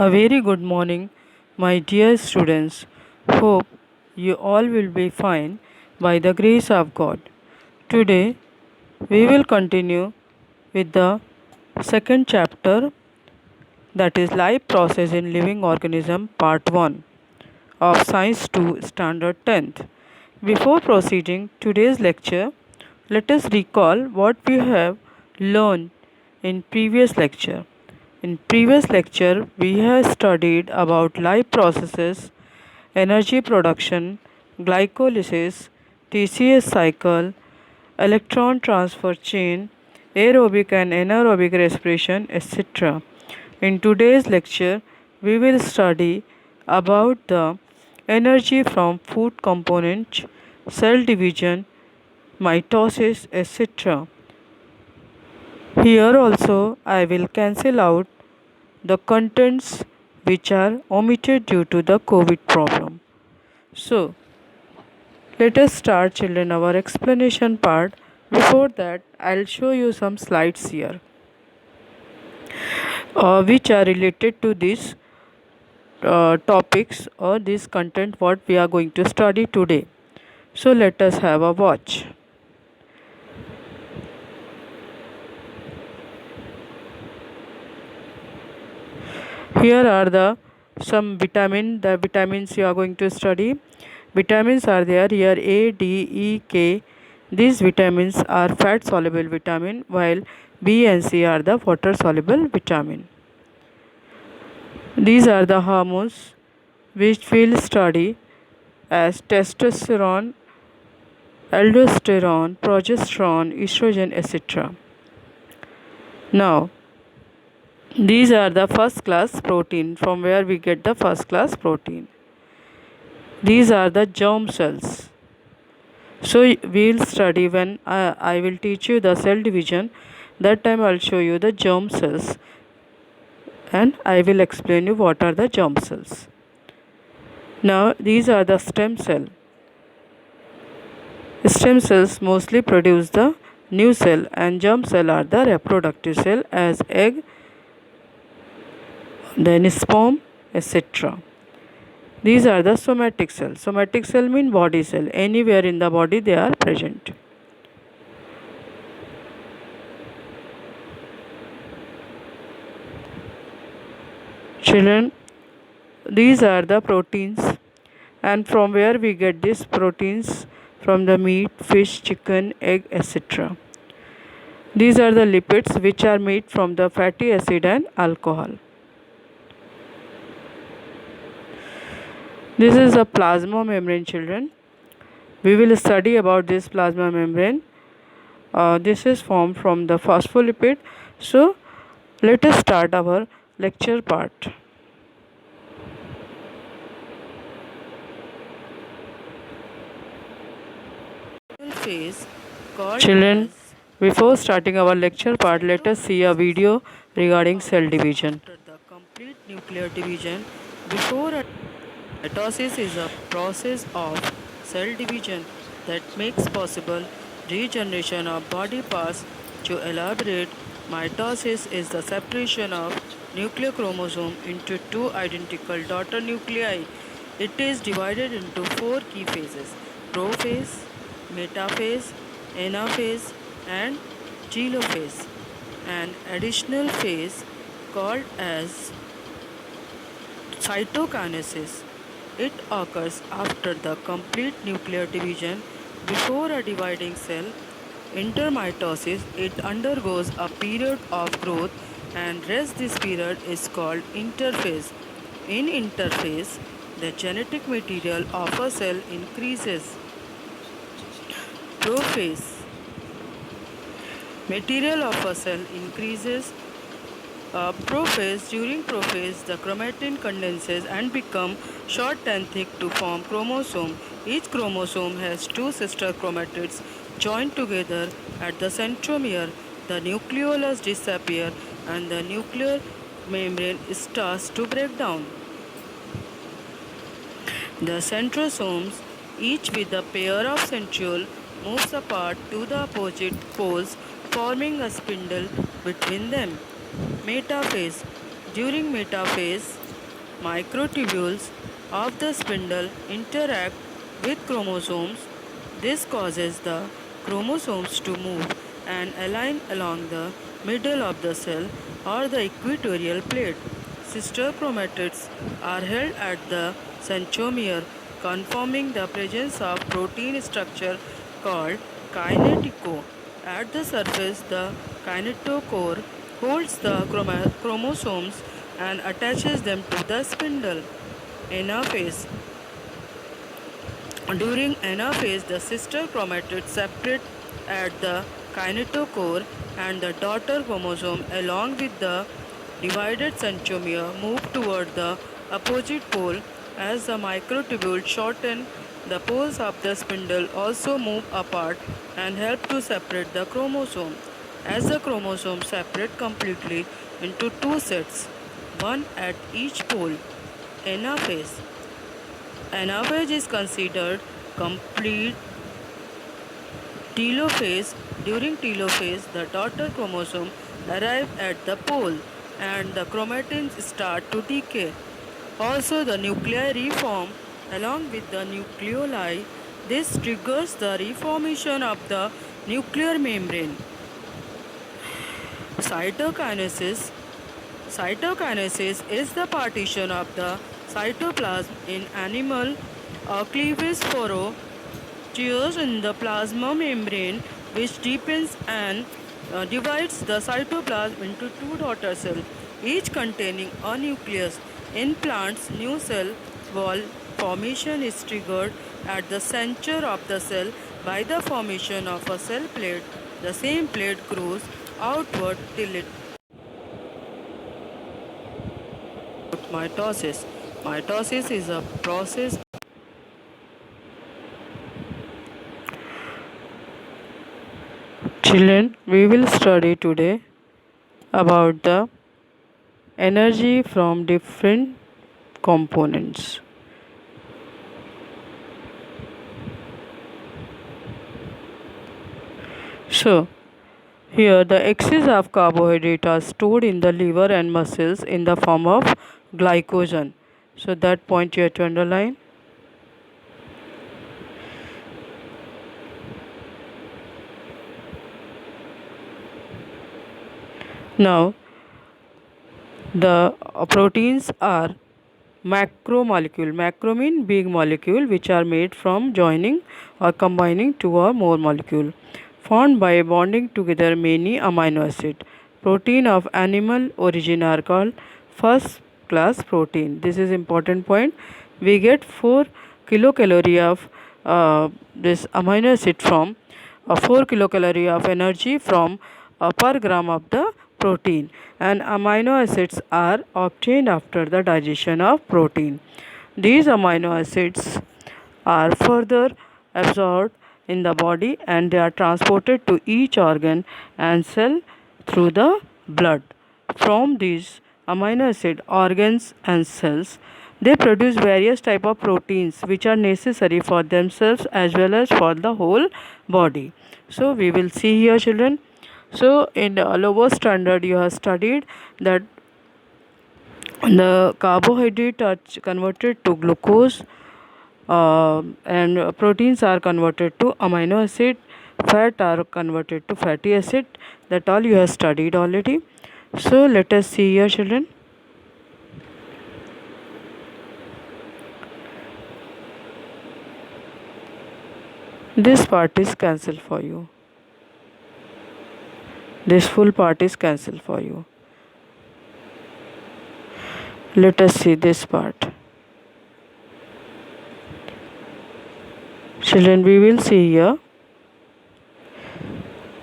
A very good morning, my dear students. Hope you all will be fine by the grace of God. Today, we will continue with the second chapter, that is Life Process in Living Organism, Part 1 of Science 2 Standard 10th. Before proceeding today's lecture, let us recall what we have learned in previous lecture. In previous lecture, we have studied about life processes, energy production, glycolysis, TCS cycle, electron transfer chain, aerobic and anaerobic respiration, etc. In today's lecture, we will study about the energy from food components, cell division, mitosis, etc. Here also I will cancel out the contents which are omitted due to the COVID problem. So, let us start children our explanation part. Before that, I'll show you some slides here which are related to these topics or this content what we are going to study today. So, let us have a watch. Here are the vitamins you are going to study. Vitamins are there here A, D, E, K. These vitamins are fat soluble vitamin while B and C are the water soluble vitamin. These are the hormones which we'll study as testosterone, aldosterone, progesterone, estrogen, etc. Now, these are the first class protein from where we get the first class protein. These are the germ cells. So we'll study when I will teach you the cell division. That time I'll show you the germ cells and I will explain you what are the germ cells. Now these are the stem cell. Stem cells mostly produce the new cell and germ cell are the reproductive cell as egg, then sperm, etc. These are the somatic cells. Somatic cell mean body cell. Anywhere in the body they are present. Children, these are the proteins and from where we get these proteins from the meat, fish, chicken, egg, etc. These are the lipids which are made from the fatty acid and alcohol. This is a plasma membrane, children. We will study about this plasma membrane. This is formed from the phospholipid. So, let us start our lecture part. Children, before starting our lecture part, let us see a video regarding cell division. After the complete nuclear division, before mitosis is a process of cell division that makes possible regeneration of body parts. To elaborate, mitosis is the separation of nuclear chromosome into two identical daughter nuclei. It is divided into four key phases: prophase, metaphase, anaphase, and telophase. An additional phase called as cytokinesis. It occurs after the complete nuclear division. Before a dividing cell intermitosis, it undergoes a period of growth and rest. This period is called interphase. In interphase, the genetic material of a cell increases. Prophase. Material of a cell increases. Prophase. During prophase, the chromatin condenses and become short and thick to form chromosome. Each chromosome has two sister chromatids joined together at the centromere. The nucleolus disappears and the nuclear membrane starts to break down. The centrosomes, each with a pair of centrioles, moves apart to the opposite poles, forming a spindle between them. Metaphase. During metaphase, Microtubules of the spindle interact with chromosomes. This causes the chromosomes to move and align along the middle of the cell or the equatorial plate. Sister chromatids are held at the centromere, confirming the presence of protein structure called kinetochore. At the surface, the kinetochore holds the chromosomes and attaches them to the spindle. Anaphase. During anaphase, the sister chromatids separate at the kinetochore and the daughter chromosome along with the divided centromere move toward the opposite pole. As the microtubule shorten, the poles of the spindle also move apart and help to separate the chromosome. As the chromosomes separate completely into two sets, one at each pole, anaphase. Anaphase is considered complete telophase. During telophase, the daughter chromosome arrives at the pole and the chromatins start to decay. Also, the nuclei reform along with the nucleoli. This triggers the reformation of the nuclear membrane. Cytokinesis. Cytokinesis is the partition of the cytoplasm in animal cleavage furrow tears in the plasma membrane which deepens and divides the cytoplasm into two daughter cells, each containing a nucleus. In plants, new cell wall formation is triggered at the center of the cell by the formation of a cell plate. The same plate grows outward till it mitosis. Mitosis is a process. Children, we will study today about the energy from different components. So, here the excess of carbohydrate are stored in the liver and muscles in the form of glycogen. So that point you have to underline. Now, the proteins are macromolecule. Macro mean big molecule which are made from joining or combining two or more molecule formed by bonding together many amino acid. Protein of animal origin are called first class protein. This is important point. We get 4 kilocalorie of this amino acid from 4 kilocalorie of energy from per gram of the protein, and amino acids are obtained after the digestion of protein. These amino acids are further absorbed in the body and they are transported to each organ and cell through the blood. From these amino acid organs and cells, they produce various type of proteins which are necessary for themselves as well as for the whole body. So we will see here, children. So in the lower standard you have studied that the carbohydrate are converted to glucose, and proteins are converted to amino acid, fat are converted to fatty acid. That all you have studied already. So let us see here, children. This part is cancelled for you. This full part is cancelled for you. Let us see this part. Children, we will see here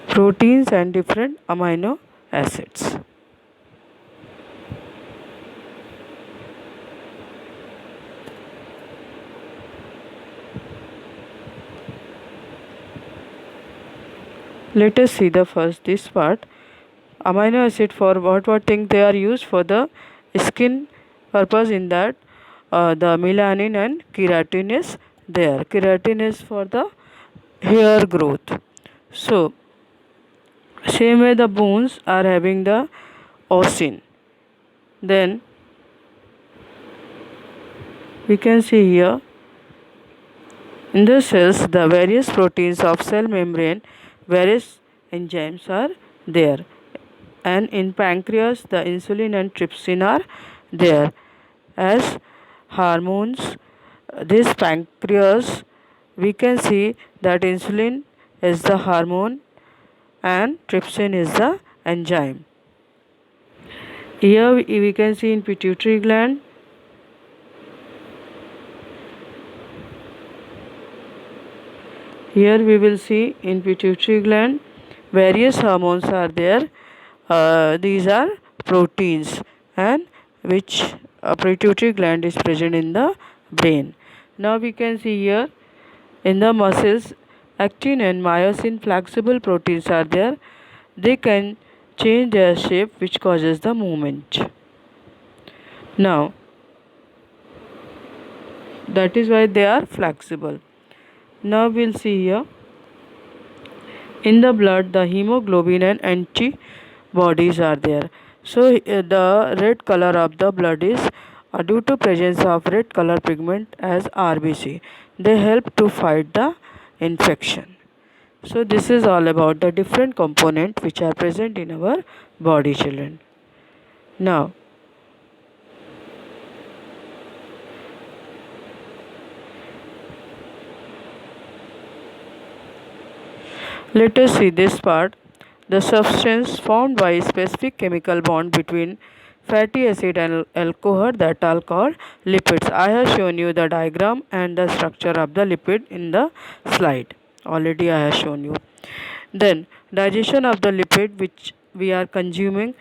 proteins and different amino acids. Let us see the first this part. Amino acid, for what thing they are used? For the skin purpose, in that the melanin and keratin is there. Keratin is for the hair growth. So same way the bones are having the osin. Then we can see here in the cells the various proteins of cell membrane, various enzymes are there, and in pancreas the insulin and trypsin are there as hormones. This pancreas, we can see that insulin is the hormone and trypsin is the enzyme. Here we can see in pituitary gland. Here we will see in pituitary gland various hormones are there. These are proteins, and which pituitary gland is present in the brain. Now we can see here in the muscles, actin and myosin flexible proteins are there. They can change their shape, which causes the movement. Now that is why they are flexible. Now we'll see here in the blood the hemoglobin and antibodies are there. So the red color of the blood is due to presence of red color pigment as RBC. They help to fight the infection. So this is all about the different components which are present in our body, children. Now let us see this part. The substance formed by a specific chemical bond between fatty acid and alcohol that are called lipids. I have shown you the diagram and the structure of the lipid in the slide. Already I have shown you. Then digestion of the lipid which we are consuming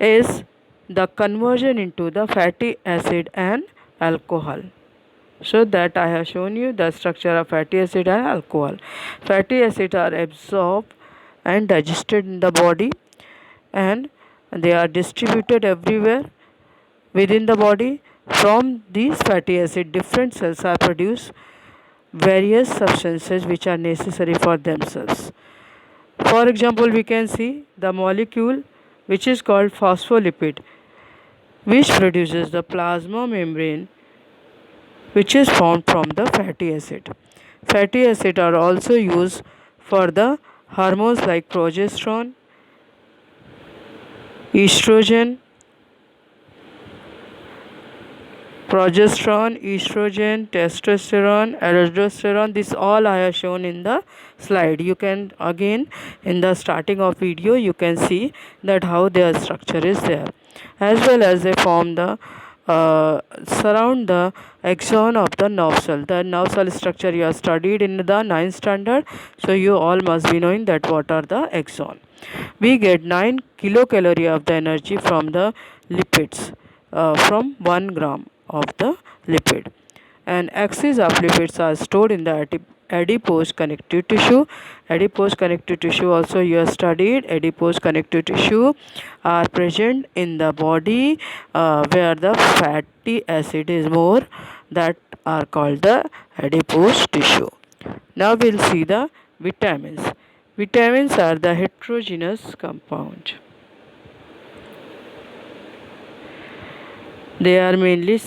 is the conversion into the fatty acid and alcohol. So that I have shown you the structure of fatty acid and alcohol. Fatty acids are absorbed and digested in the body, and they are distributed everywhere within the body. From these fatty acids, different cells are produced various substances which are necessary for themselves. For example, we can see the molecule which is called phospholipid, which produces the plasma membrane which is formed from the fatty acid. Fatty acids are also used for the hormones like progesterone, estrogen, testosterone, aldosterone. This all I have shown in the slide. You can again in the starting of video you can see that how their structure is there, as well as they form the surround the axon of the nerve cell. The nerve cell structure you have studied in the 9th standard, so you all must be knowing that what are the axon. We get 9 kilocalorie of the energy from the lipids, from 1 gram of the lipid, and axes of lipids are stored in the adipose connective tissue. Adipose connective tissue also you have studied. Adipose connective tissue are present in the body where the fatty acid is more, that are called the adipose tissue. Now we'll see the vitamins. Vitamins are the heterogeneous compound. They are mainly,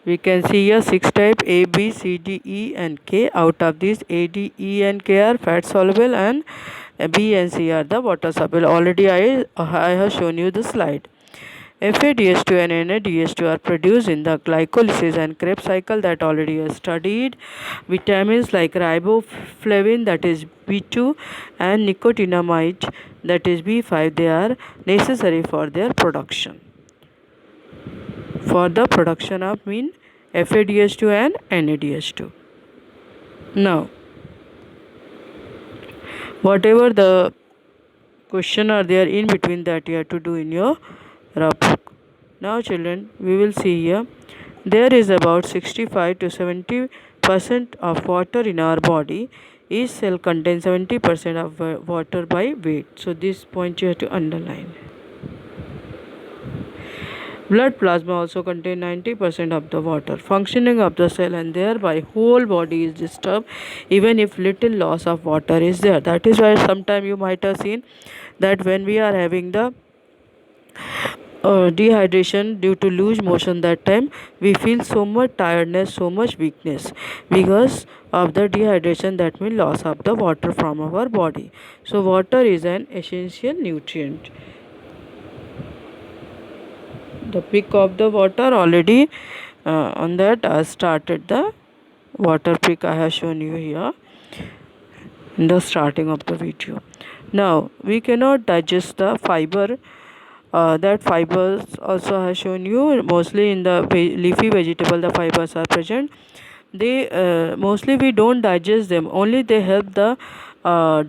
we can see here 6 type: A, B, C, D, E and K. Out of these, A, D, E and K are fat soluble, and B and C are the water soluble. Already I have shown you the slide. FADH2 and NADH2 are produced in the glycolysis and Krebs cycle, that already you have studied. Vitamins like riboflavin, that is B2, and nicotinamide, that is B5, they are necessary for their production. For the production of FADH2 and NADH2. Now, whatever the question are there in between, that you have to do in your rough book. Now children, we will see here there is about 65 to 70% of water in our body. Each cell contains 70% of water by weight. So this point you have to underline. Blood plasma also contains 90% of the water. Functioning of the cell and thereby whole body is disturbed even if little loss of water is there. That is why sometime you might have seen that when we are having the dehydration due to loose motion. That time we feel so much tiredness, so much weakness because of the dehydration, that means loss of the water from our body. So water is an essential nutrient. The pick of the water already, on that I started the water pick, I have shown you here in the starting of the video. Now we cannot digest the fiber. That fibers also have shown you mostly in the leafy vegetable, the fibers are present. They mostly we don't digest them, only they help the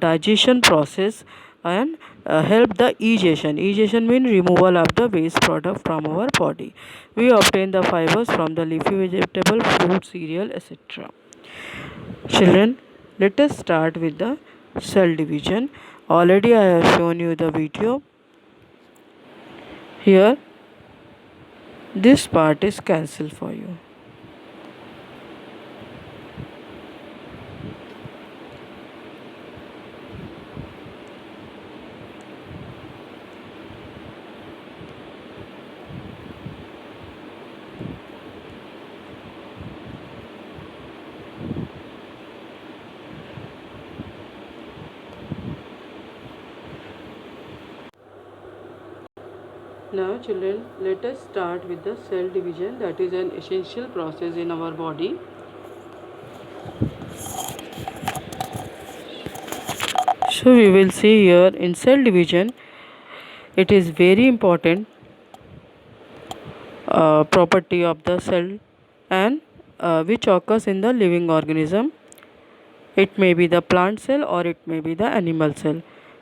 digestion process and help the egestion means removal of the waste product from our body. We obtain the fibers from the leafy vegetable, fruit, cereal, etc. Children, let us start with the cell division. Already I have shown you the video. Here this part is cancelled for you. Now children, let us start with the cell division, that is an essential process in our body. So we will see here in cell division, it is very important property of the cell and which occurs in the living organism. It may be the plant cell or it may be the animal cell.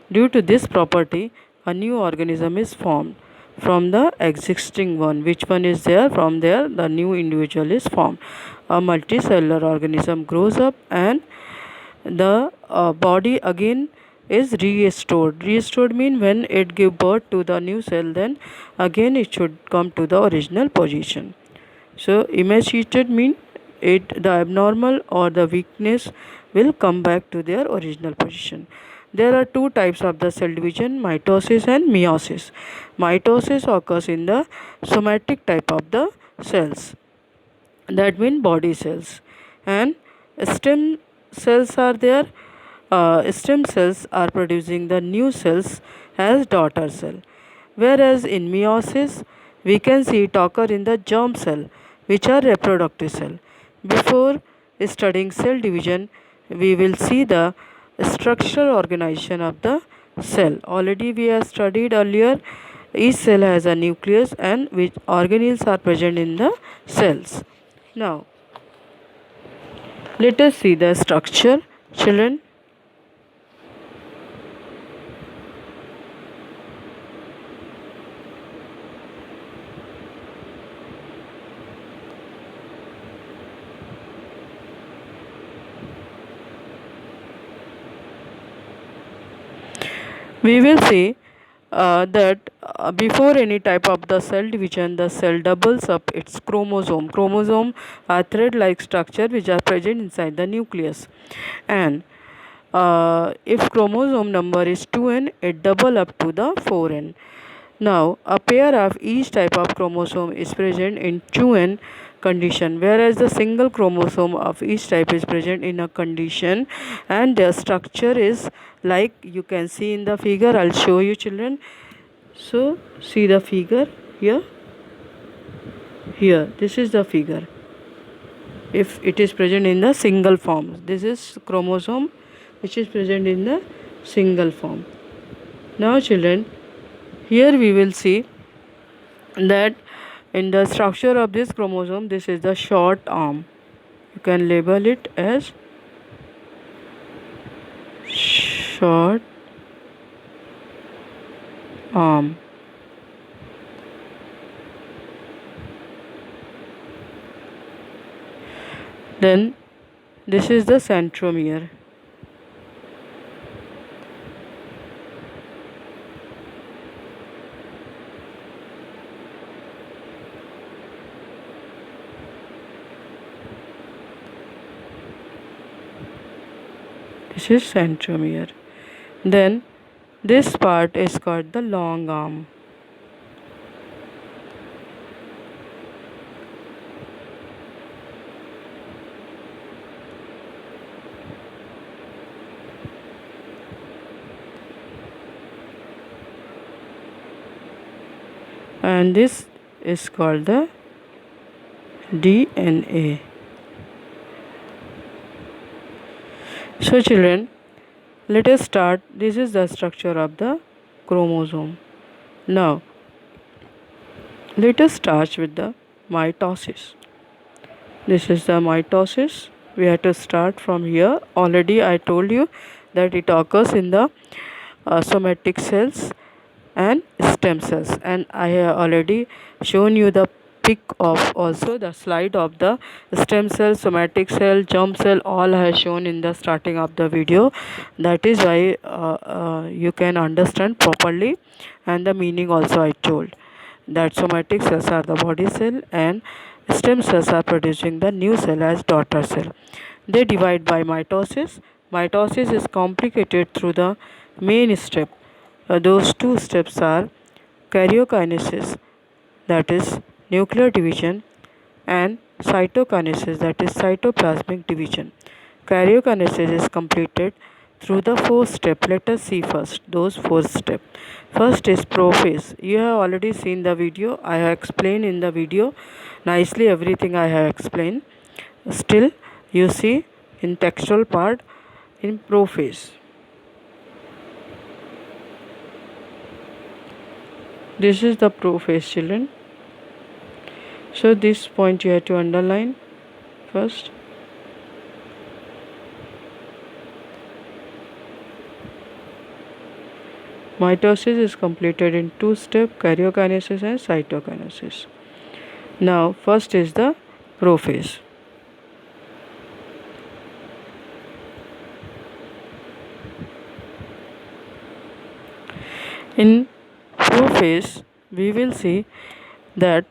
Due to this property, a new organism is formed from the existing one. Which one is there? From there, the new individual is formed. A multicellular organism grows up and the body again is restored. Restored means when it give birth to the new cell, then again it should come to the original position. So emaciated means it the abnormal or the weakness will come back to their original position. There are two types of the cell division, mitosis and meiosis. Mitosis occurs in the somatic type of the cells, that means body cells, and stem cells are there. Stem cells are producing the new cells as daughter cell, whereas in meiosis we can see it occur in the germ cell, which are reproductive cell. Before studying cell division, we will see the structural organization of the cell. Already we have studied earlier, each cell has a nucleus and which organelles are present in the cells. Now let us see the structure, children. We will see that before any type of the cell division, the cell doubles up its chromosome. Chromosome are thread-like structure which are present inside the nucleus, and if chromosome number is 2n, it double up to the 4n. Now, a pair of each type of chromosome is present in 2n condition, whereas the single chromosome of each type is present in a condition, and their structure is like you can see in the figure. I'll show you, children. So, see the figure here. Here, this is the figure. If it is present in the single form, this is chromosome which is present in the single form. Now, children, here we will see that in the structure of this chromosome, this is the short arm. You can label it as short arm. Then this is the centromere. This is centromere. Then this part is called the long arm. and this is called the DNA. So children, let us start. This is the structure of the chromosome. Now let us start with the mitosis. This is the mitosis. We have to start from here. Already I told you that it occurs in the somatic cells and stem cells, and I have already shown you the pic of also the slide of the stem cell, somatic cell, germ cell, all I have shown in the starting of the video. That is why you can understand properly, and the meaning also I told that somatic cells are the body cell and stem cells are producing the new cell as daughter cell. They divide by mitosis. Mitosis is complicated through the main step. Those two steps are karyokinesis, that is nuclear division, and cytokinesis, that is cytoplasmic division. Karyokinesis is completed through the fourth step. Let us see first those four steps. First is prophase. You have already seen the video. I have explained in the video nicely everything I have explained. Still, you see in textual part in prophase. This is the prophase, children. So this point you have to underline first. Mitosis is completed in two steps, karyokinesis and cytokinesis. Now first is the prophase. In prophase we will see that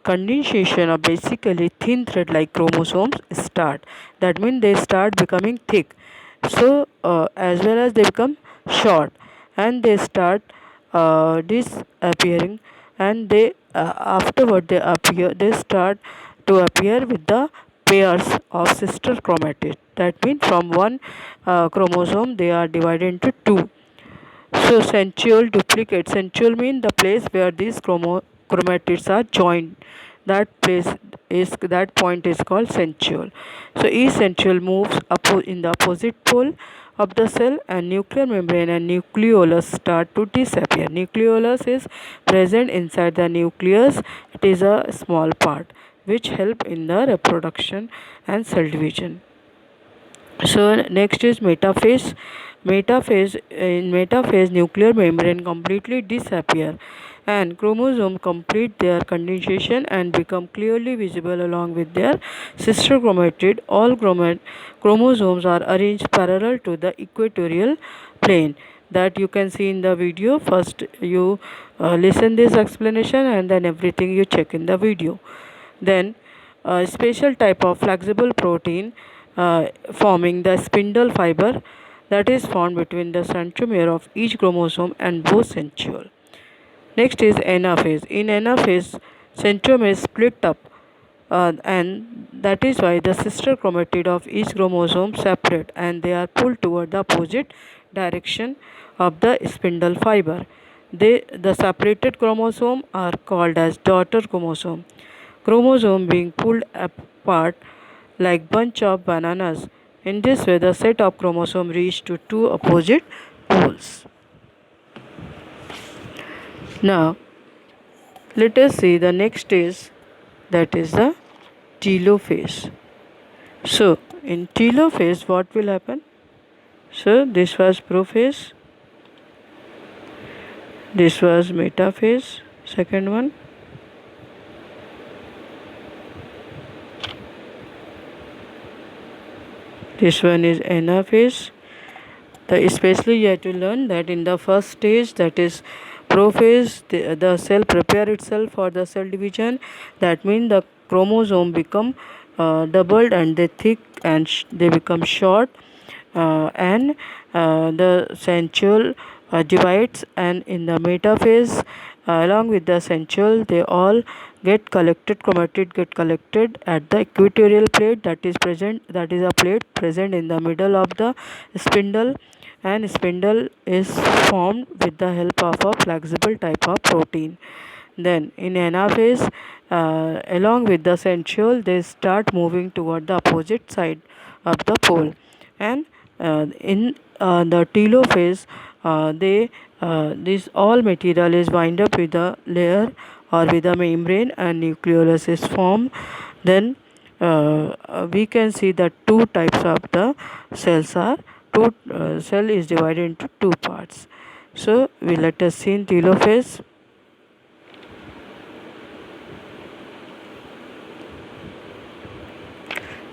condensation of basically thin thread like chromosomes start. That means they start becoming thick. So as well as they become short, and they start disappearing, and they afterward they start to appear with the pairs of sister chromatids. That means from one chromosome they are divided into two. So centriole duplicate. Centriole means the place where these chromatids are joined. That point is called centriole. So each centriole moves in the opposite pole of the cell, and nuclear membrane and nucleolus start to disappear. Nucleolus is present inside the nucleus. It is a small part which help in the reproduction and cell division. So next is metaphase. In metaphase, nuclear membrane completely disappear, and chromosome complete their condensation and become clearly visible along with their sister chromatid. All chromosomes are arranged parallel to the equatorial plane. That you can see in the video. First you listen this explanation, and then everything you check in the video. Then a special type of flexible protein forming the spindle fiber that is found between the centromere of each chromosome and both centriole. Next is anaphase. In anaphase, centromere split up, and that is why the sister chromatid of each chromosome separate, and they are pulled toward the opposite direction of the spindle fiber. The separated chromosome are called as daughter chromosome. Chromosome being pulled apart like bunch of bananas. In this way, the set of chromosomes reach to two opposite poles. Now, let us see the next stage, that is the telophase. So, in telophase, what will happen? So, this was prophase, this was metaphase, second one. This one is anaphase. Especially you have to learn that in the first stage, that is prophase, the cell prepare itself for the cell division. That means the chromosome become doubled, and they thick, and they become short, and the centriole divides, and in the metaphase along with the centriole they all get collected. Chromatid get collected at the equatorial plate, that is a plate present in the middle of the spindle, and spindle is formed with the help of a flexible type of protein. Then in anaphase, along with the centriole, they start moving toward the opposite side of the pole. And in the telophase, they this all material is wind up with a layer or with a membrane, and nucleolus is formed. Then we can see that two types of the cells are two cell is divided into two parts. So we let us see in telophase.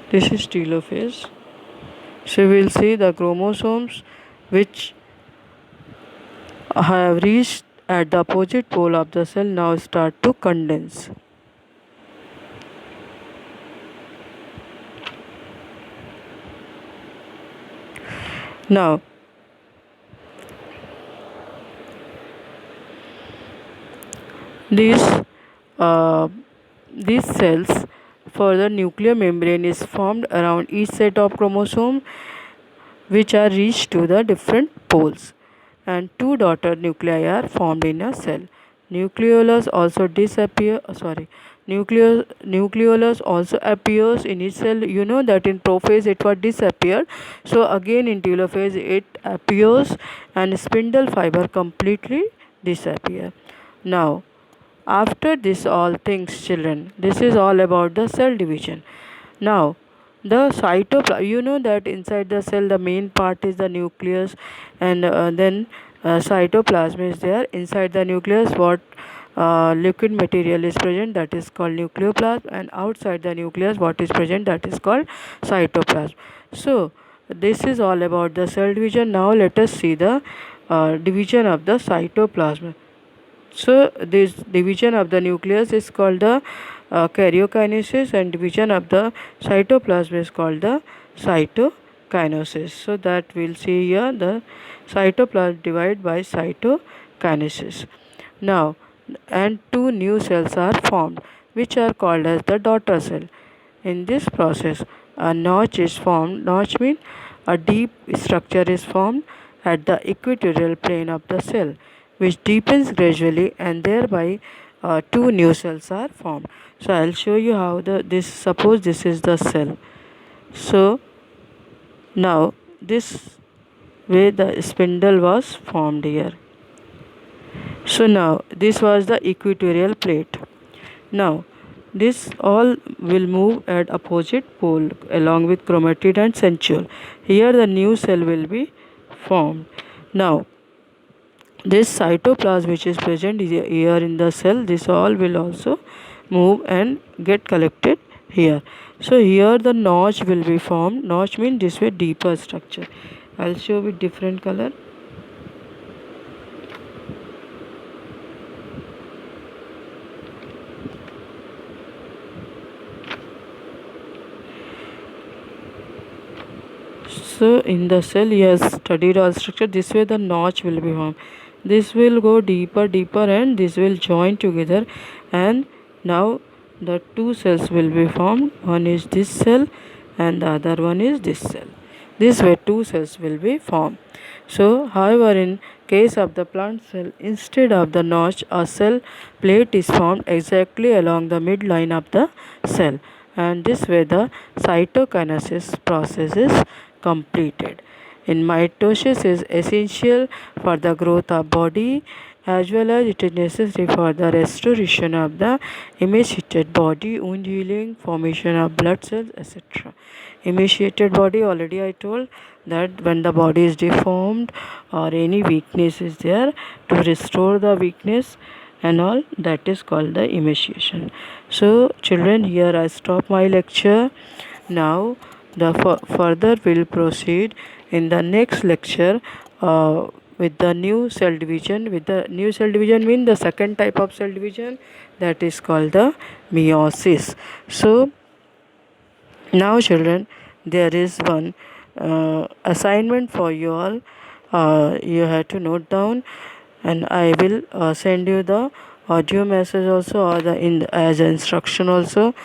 This is telophase. So we will see the chromosomes which have reached at the opposite pole of the cell now start to condense. Now these uh, these cells for the nuclear membrane is formed around each set of chromosome which are reached to the different poles, and two daughter nuclei are formed in a cell. Nucleolus also disappear sorry nucleolus also appears in each cell. You know that in prophase it was disappeared, so again in telophase it appears, and spindle fiber completely disappear. Now after this all things, children, this is all about the cell division. Now the cytoplasm, you know that inside the cell the main part is the nucleus, and then cytoplasm is there. Inside the nucleus what liquid material is present, that is called nucleoplasm, and outside the nucleus what is present, that is called cytoplasm. So this is all about the cell division. Now let us see the division of the cytoplasm. So this division of the nucleus is called the karyokinesis, and division of the cytoplasm is called the cytokinesis. So that we'll see here the cytoplasm divided by cytokinesis. Now and two new cells are formed which are called as the daughter cell. In this process a notch is formed. Notch means a deep structure is formed at the equatorial plane of the cell, which deepens gradually, and thereby two new cells are formed. So I'll show you how this, suppose this is the cell. So now this way the spindle was formed here. So now this was the equatorial plate. Now this all will move at opposite pole along with chromatid and centriole. Here the new cell will be formed. Now this cytoplasm which is present here in the cell, this all will also move and get collected here. So here the notch will be formed. Notch means this way deeper structure. I'll show with different color. So in the cell he has studied all structure. This way the notch will be formed. This will go deeper, and this will join together, and now the two cells will be formed. One is this cell and the other one is this cell. This way two cells will be formed. So however in case of the plant cell, instead of the notch a cell plate is formed exactly along the midline of the cell, and this way the cytokinesis process is completed. In mitosis is essential for the growth of body, as well as it is necessary for the restoration of the emaciated body, wound healing, formation of blood cells, etc. Emaciated body, already I told that when the body is deformed or any weakness is there, to restore the weakness and all, that is called the emaciation. So children, here I stop my lecture. Now the further will proceed in the next lecture with the new cell division. With the new cell division mean the second type of cell division, that is called the meiosis. So now children, there is one assignment for you all. You have to note down, and I will send you the audio message also, or the as an instruction also.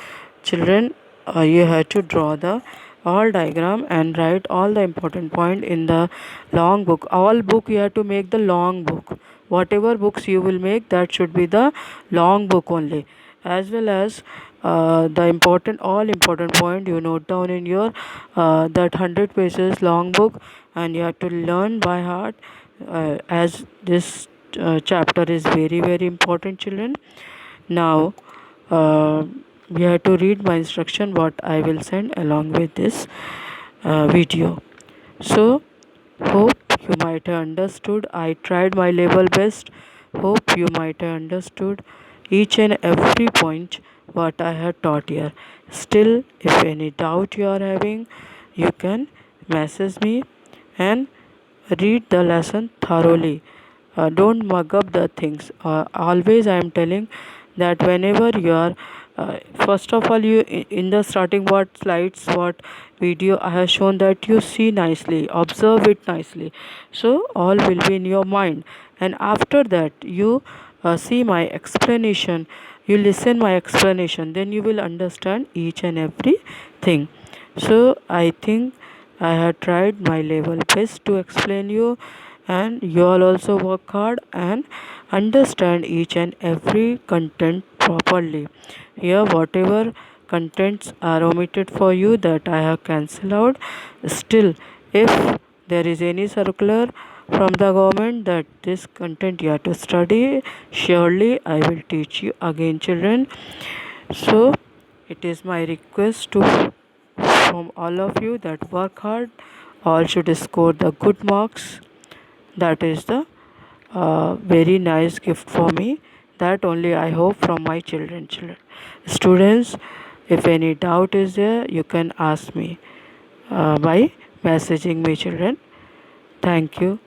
Children, you have to draw the all diagram and write all the important point in the long book. All book you have to make the long book. whatever books you will make, that should be the long book only. As well as the important all important point you note down in your that 100 pages long book, and you have to learn by heart, as this chapter is very very important, children. Now uh, we have to read my instruction what I will send along with this video. So hope you might have understood. I tried my level best. Hope you might have understood each and every point what I have taught here. Still, if any doubt you are having, you can message me and read the lesson thoroughly. Don't mug up the things. Always I am telling that whenever you are first of all, you in the starting what slides, what video I have shown, that you see nicely, observe it nicely, so all will be in your mind. And after that you see my explanation, you listen my explanation, then you will understand each and everything. So I think I have tried my level best to explain you, and you all also work hard and understand each and every content properly. Here, whatever contents are omitted for you, that I have cancelled out. Still, if there is any circular from the government that this content you have to study, surely I will teach you again, children. So, it is my request to from all of you that work hard, all should score the good marks. That is the very nice gift for me. That only I hope from my children. Students, if any doubt is there, you can ask me by messaging me, children. Thank you.